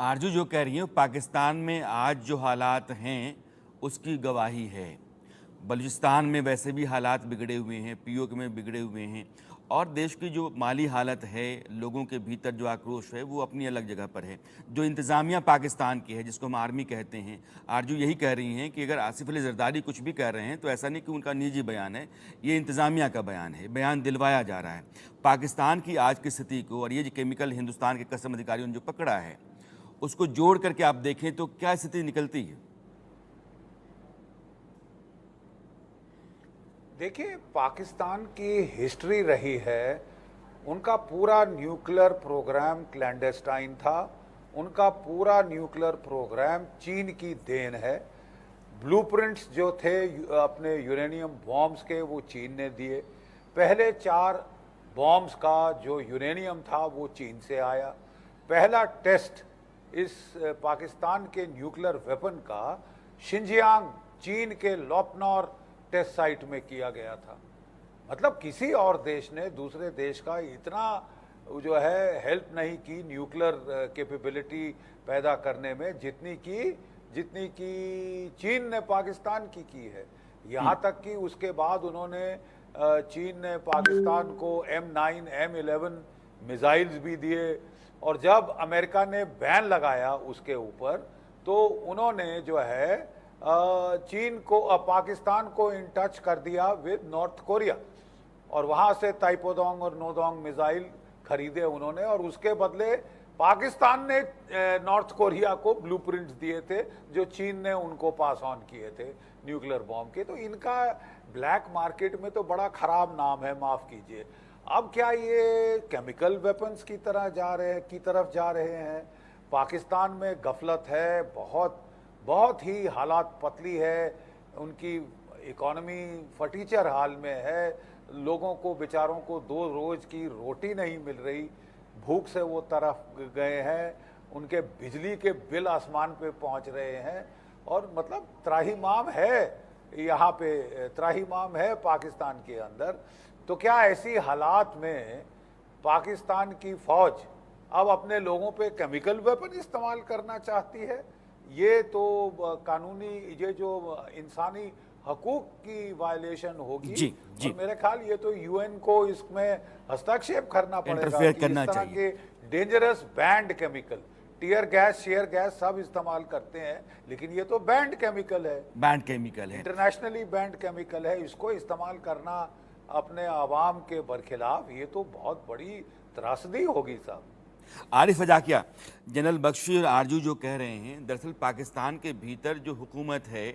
आरजू जो कह रही है पाकिस्तान में आज जो हालात हैं उसकी गवाही है। बलूचिस्तान में वैसे भी हालात बिगड़े हुए हैं, पीओके में बिगड़े हुए हैं, और देश की जो माली हालत है, लोगों के भीतर जो आक्रोश है वो अपनी अलग जगह पर है। जो इंतज़ामिया पाकिस्तान की है, जिसको हम आर्मी कहते हैं, आरजू यही कह रही हैं कि अगर आसिफ अली जरदारी कुछ भी कह रहे हैं तो ऐसा नहीं कि उनका निजी बयान है, ये इंतज़ामिया का बयान है, बयान दिलवाया जा रहा है। पाकिस्तान की आज की स्थिति को और ये जो केमिकल हिंदुस्तान के कस्टम अधिकारियों ने जो पकड़ा है उसको जोड़ करके आप देखें तो क्या स्थिति निकलती है? देखिए, पाकिस्तान की हिस्ट्री रही है, उनका पूरा न्यूक्लियर प्रोग्राम क्लैंडेस्टाइन था। उनका पूरा न्यूक्लियर प्रोग्राम चीन की देन है। ब्लूप्रिंट्स जो थे अपने यूरेनियम बॉम्ब्स के, वो चीन ने दिए। पहले 4 बॉम्ब्स का जो यूरेनियम था वो चीन से आया। पहला टेस्ट इस पाकिस्तान के न्यूक्लियर वेपन का शिंजियांग चीन के लोपनौर टेस्ट साइट में किया गया था। मतलब किसी और देश ने दूसरे देश का इतना जो है हेल्प नहीं की न्यूक्लियर कैपेबिलिटी पैदा करने में जितनी की चीन ने पाकिस्तान की है। यहाँ तक कि उसके बाद उन्होंने चीन ने पाकिस्तान को M9 M11 मिसाइल्स भी दिए, और जब अमेरिका ने बैन लगाया उसके ऊपर तो उन्होंने जो है चीन को पाकिस्तान को इन टच कर दिया विद नॉर्थ कोरिया, और वहां से ताइपोदोंग और नोदोंग मिसाइल खरीदे उन्होंने, और उसके बदले पाकिस्तान ने नॉर्थ कोरिया को ब्लूप्रिंट्स दिए थे जो चीन ने उनको पास ऑन किए थे न्यूक्लियर बॉम्ब के। तो इनका ब्लैक मार्केट में तो बड़ा खराब नाम है, माफ कीजिए। अब क्या ये केमिकल वेपन्स की तरफ जा रहे हैं? पाकिस्तान में गफलत है, बहुत ही हालात पतली है, उनकी इकोनॉमी फटीचर हाल में है। लोगों को बेचारों को 2 रोज की रोटी नहीं मिल रही, भूख से वो तरफ गए हैं, उनके बिजली के बिल आसमान पे पहुंच रहे हैं, और मतलब त्राहिमाम है यहाँ पे, त्राहिमाम है पाकिस्तान के अंदर। तो क्या ऐसी हालात में पाकिस्तान की फौज अब अपने लोगों पे केमिकल वेपन इस्तेमाल करना चाहती है? ये तो कानूनी, ये जो इंसानी हकूक की वायलेशन होगी। जी जी, और मेरे ख्याल ये तो यूएन को इसमें हस्तक्षेप करना पड़ेगा इंटरफेयर कि करना इस तरह चाहिए। के dangerous banned chemical, tear gas, शेयर गैस सब इस्तेमाल करते हैं, लेकिन ये तो बैंड केमिकल है, बैंड केमिकल है, इंटरनेशनली बैंड केमिकल है। इसको इस्तेमाल करना अपने आवाम के बरखिलाफ, ये तो बहुत बड़ी त्रासदी होगी साहब। आरिफ अजाकिया, जनरल बख्शी और आरजू जो कह रहे हैं, दरअसल पाकिस्तान के भीतर जो हुकूमत है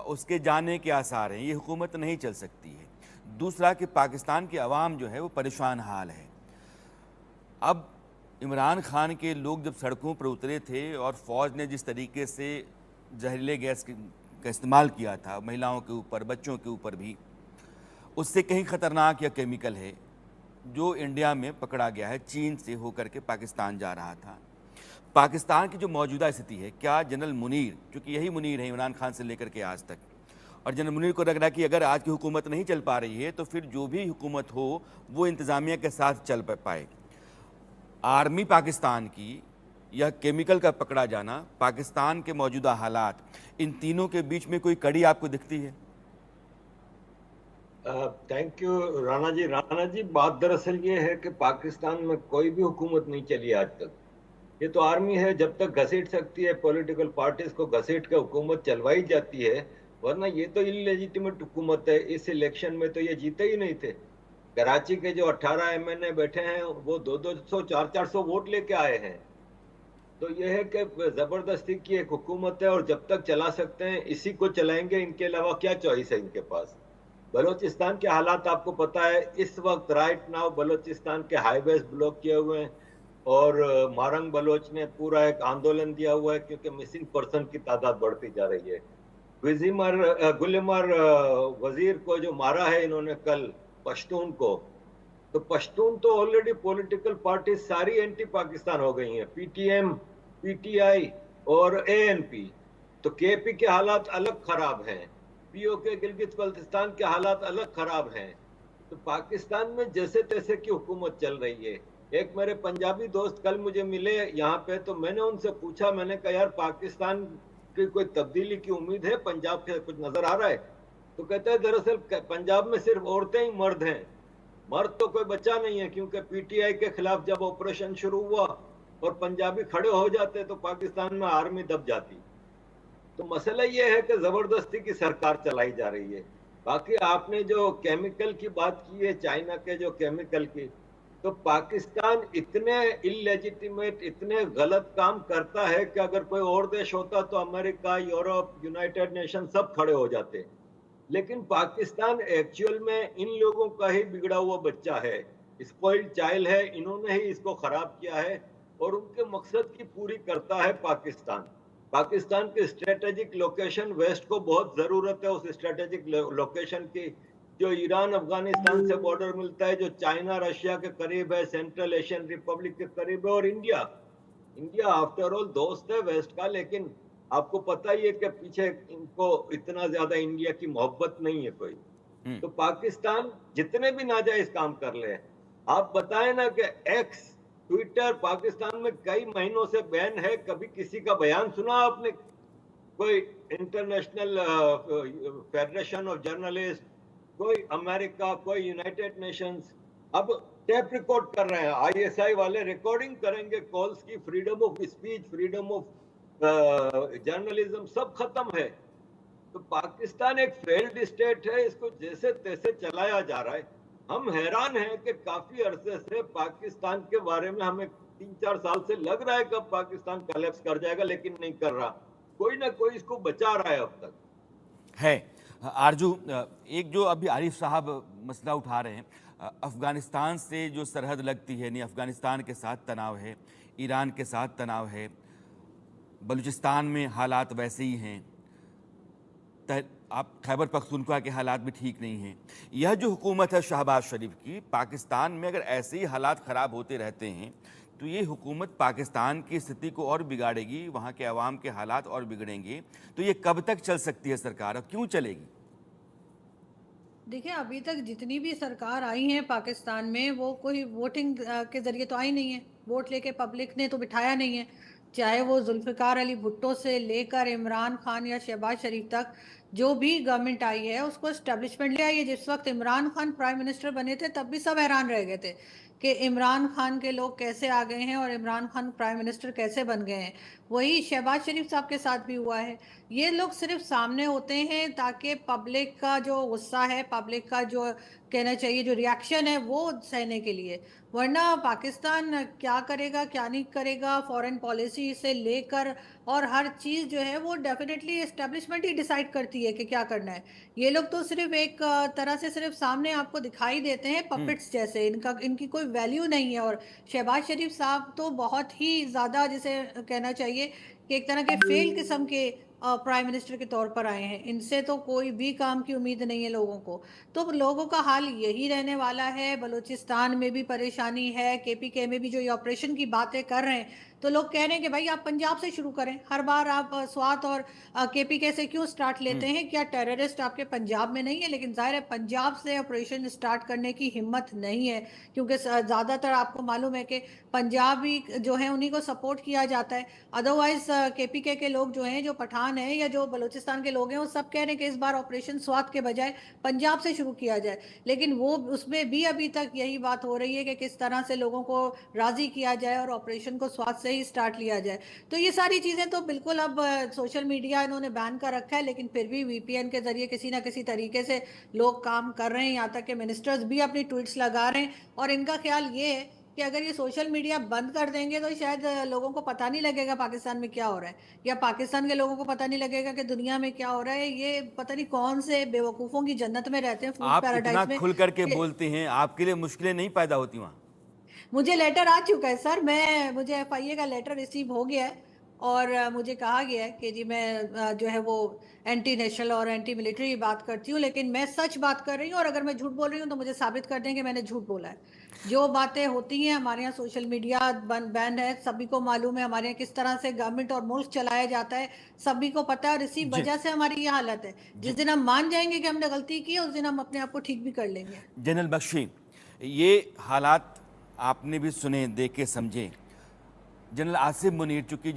उसके जाने के आसार हैं, ये हुकूमत नहीं चल सकती है। दूसरा कि पाकिस्तान की आवाम जो है वो परेशान हाल है। अब इमरान खान के लोग जब सड़कों पर उतरे थे और फ़ौज ने जिस तरीके से जहरीले गैस का इस्तेमाल किया था महिलाओं के ऊपर, बच्चों के ऊपर भी, उससे कहीं ख़तरनाक या केमिकल है जो इंडिया में पकड़ा गया है, चीन से होकर के पाकिस्तान जा रहा था। पाकिस्तान की जो मौजूदा स्थिति है, क्या जनरल मुनीर, क्योंकि यही मुनीर है इमरान खान से लेकर के आज तक, और जनरल मुनीर को लग रहा है कि अगर आज की हुकूमत नहीं चल पा रही है तो फिर जो भी हुकूमत हो वो इंतज़ामिया के साथ चल पाए। आर्मी पाकिस्तान की या केमिकल का पकड़ा जाना, पाकिस्तान के मौजूदा हालात, इन तीनों के बीच में कोई कड़ी आपको दिखती है? थैंक यू राणा जी, बात दरअसल ये है कि पाकिस्तान में कोई भी हुकूमत नहीं चली आज तक। ये तो आर्मी है, जब तक घसीट सकती है पॉलिटिकल पार्टीज को घसीट के हुकूमत चलवाई जाती है, वरना ये तो इलेजिटिमेट हुकूमत है। इस इलेक्शन में तो ये जीते ही नहीं थे। कराची के जो 18 MNA बैठे हैं वो 200-200 400-400 वोट लेके आए हैं। तो ये है कि जबरदस्ती की एक हुकूमत है, और जब तक चला सकते हैं इसी को चलाएंगे, इनके अलावा क्या चॉइस है इनके पास। बलोचिस्तान के हालात आपको पता है, इस वक्त राइट नाउ बलोचिस्तान के हाईवेज ब्लॉक किए हुए हैं, और मारंग बलोच ने पूरा एक आंदोलन दिया हुआ है क्योंकि मिसिंग पर्सन की तादाद बढ़ती जा रही है। गुलमर वजीर को जो मारा है इन्होंने कल, पश्तून को, तो पश्तून तो ऑलरेडी पॉलिटिकल पार्टी सारी एंटी पाकिस्तान हो गई हैं, PTM, PTI और ANP। तो KP के हालात अलग खराब हैं, POK गिलगित बल्तिस्तान के हालात अलग खराब हैं। तो पाकिस्तान में जैसे तैसे की हुकूमत चल रही है। एक मेरे पंजाबी दोस्त कल मुझे मिले यहाँ पे, तो मैंने उनसे पूछा, मैंने कहा यार पाकिस्तान की कोई तब्दीली की उम्मीद है, पंजाब से कुछ नजर आ रहा है? तो कहते हैं दरअसल पंजाब में सिर्फ औरतें ही मर्द हैं, मर्द तो कोई बच्चा नहीं है, क्योंकि पीटीआई के खिलाफ जब ऑपरेशन शुरू हुआ और पंजाबी खड़े हो जाते तो पाकिस्तान में आर्मी दब जाती। तो मसला ये है कि जबरदस्ती की सरकार चलाई जा रही है। बाकी आपने जो केमिकल की बात की है, चाइना के जो केमिकल की, तो पाकिस्तान इतने इलेजिटिमेट, इतने गलत काम करता है कि अगर कोई और देश होता तो अमेरिका, यूरोप, यूनाइटेड नेशन सब खड़े हो जाते। लेकिन पाकिस्तान एक्चुअल में इन लोगों का ही बिगड़ा हुआ बच्चा है, स्पॉइल्ड चाइल्ड है, इन्होंने ही इसको खराब किया है और उनके मकसद की पूरी करता है पाकिस्तान। पाकिस्तान की स्ट्रेटेजिक लोकेशन, वेस्ट को बहुत जरूरत है उस स्ट्रेटेजिक लोकेशन की, जो ईरान अफगानिस्तान से बॉर्डर मिलता है, जो चाइना रशिया के करीब है, सेंट्रल एशियन रिपब्लिक के करीब है, और इंडिया, इंडिया आफ्टर ऑल दोस्त है वेस्ट का। लेकिन आपको पता ही है कि पीछे इनको इतना ज्यादा इंडिया की मोहब्बत नहीं है कोई। तो पाकिस्तान जितने भी नाजायज काम कर ले, आप बताएं ना कि एक्स ट्विटर पाकिस्तान में कई महीनों से बैन है, कभी किसी का बयान सुना आपने? कोई इंटरनेशनल फेडरेशन ऑफ जर्नलिस्ट, कोई अमेरिका, कोई यूनाइटेड नेशंस अब टेप रिकॉर्ड कर रहे हैं, आईएसआई वाले रिकॉर्डिंग करेंगे कॉल्स की, freedom of speech, freedom of journalism सब खत्म है। तो पाकिस्तान एक फेल्ड स्टेट है, इसको जैसे तैसे चलाया जा रहा है। हम हैरान हैं कि काफी अरसे से पाकिस्तान के बारे में हमें 3-4 साल से लग रहा है कि पाकिस्तान कलेप्स कर जाएगा, लेकिन नहीं कर रहा, कोई ना कोई इसको बचा रहा है अब तक है। आरजू, एक जो अभी आरिफ साहब मसला उठा रहे हैं, अफ़गानिस्तान से जो सरहद लगती है, यानी अफ़गानिस्तान के साथ तनाव है, ईरान के साथ तनाव है, बलूचिस्तान में हालात वैसे ही हैं, आप खैबर पख्तूनख्वा के हालात भी ठीक नहीं हैं। यह जो हुकूमत है शहबाज शरीफ की, पाकिस्तान में अगर ऐसे ही हालात ख़राब होते रहते हैं तो ये हुकूमत पाकिस्तान की स्थिति को और बिगाड़ेगी, वहाँ के अवाम के हालात और बिगड़ेंगे। तो ये कब तक चल सकती है सरकार और क्यों चलेगी? देखिए, अभी तक जितनी भी सरकार आई है पाकिस्तान में, वो कोई वोटिंग के ज़रिए तो आई नहीं है, वोट लेके पब्लिक ने तो बिठाया नहीं है। चाहे वो जुल्फ़िकार अली भुट्टो से लेकर इमरान खान या शहबाज शरीफ तक जो भी गवर्नमेंट आई है उसको एस्टेब्लिशमेंट ले आई है। जिस वक्त इमरान खान प्राइम मिनिस्टर बने थे तब भी सब हैरान रह गए थे कि इमरान खान के लोग कैसे आ गए हैं और इमरान खान प्राइम मिनिस्टर कैसे बन गए हैं। वही शहबाज शरीफ साहब के साथ भी हुआ है। ये लोग सिर्फ सामने होते हैं ताकि पब्लिक का जो गुस्सा है, पब्लिक का जो कहना चाहिए जो रिएक्शन है, वो सहने के लिए। वरना पाकिस्तान क्या करेगा क्या नहीं करेगा, फॉरेन पॉलिसी से लेकर और हर चीज़ जो है वो डेफिनेटली एस्टेब्लिशमेंट ही डिसाइड करती है कि क्या करना है। ये लोग तो सिर्फ एक तरह से सिर्फ सामने आपको दिखाई देते हैं पपेट्स जैसे, इनकी कोई वैल्यू नहीं है। और शहबाज शरीफ साहब तो बहुत ही ज़्यादा, जिसे कहना चाहिए कि एक तरह के फेल किस्म के प्राइम मिनिस्टर के तौर पर आए हैं। इनसे तो कोई भी काम की उम्मीद नहीं है लोगों को। तो लोगों का हाल यही रहने वाला है। बलूचिस्तान में भी परेशानी है, केपीके में भी जो ये ऑपरेशन की बातें कर रहे हैं, तो लोग कह रहे हैं कि भाई आप पंजाब से शुरू करें। हर बार आप स्वात और केपीके से क्यों स्टार्ट लेते हैं? क्या टेररिस्ट आपके पंजाब में नहीं है? लेकिन जाहिर है पंजाब से ऑपरेशन स्टार्ट करने की हिम्मत नहीं है, क्योंकि ज़्यादातर आपको मालूम है कि पंजाबी जो है उन्हीं को सपोर्ट किया जाता है। अदरवाइज केपीके के लोग जो हैं, जो पठान हैं या जो बलूचिस्तान के लोग हैं, वो सब कह रहे हैं कि इस बार ऑपरेशन स्वात के बजाय पंजाब से शुरू किया जाए। लेकिन वो उसमें भी अभी तक यही बात हो रही है कि किस तरह से लोगों को राज़ी किया जाए और ऑपरेशन को स्वात से ही स्टार्ट लिया जाए। तो ये सारी चीज़ें तो बिल्कुल अब सोशल मीडिया इन्होंने बैन कर रखा है, लेकिन फिर भी वीपीएन के जरिए किसी ना किसी तरीके से लोग काम कर रहे हैं। यहाँ तक कि मिनिस्टर्स भी अपनी ट्वीट्स लगा रहे हैं। और इनका ख्याल ये है कि अगर ये सोशल मीडिया बंद कर देंगे तो शायद लोगों को पता नहीं लगेगा पाकिस्तान में क्या हो रहा है, या पाकिस्तान के लोगों को पता नहीं लगेगा कि दुनिया में क्या हो रहा है। ये पता नहीं कौन से बेवकूफ़ों की जन्नत में रहते हैं, फूड आप इतना पैराडाइज में। खुल करके बोलते हैं, आपके लिए मुश्किलें नहीं पैदा होती वहाँ? मुझे लेटर आ चुका है सर, मुझे एफआईए का लेटर रिसीव हो गया है। और मुझे कहा गया है कि जी मैं जो है वो एंटी नेशनल और एंटी मिलिट्री बात करती हूँ, लेकिन मैं सच बात कर रही हूँ। और अगर मैं झूठ बोल रही हूँ तो मुझे साबित कर दें कि मैंने झूठ बोला है। जो बातें होती हैं, हमारे यहाँ सोशल मीडिया बैन है, सभी को मालूम है हमारे यहाँ किस तरह से गवर्नमेंट और मुल्क चलाया जाता है, सभी को पता है। और इसी जी वजह से हमारी ये हालत है। जिस दिन हम मान जाएंगे कि हमने गलती की है, उस दिन हम अपने आप को ठीक भी कर लेंगे। जनरल बख्शी, ये हालात आपने भी सुने, देखे, समझे। जनरल आसिफ मुनीर, चूंकि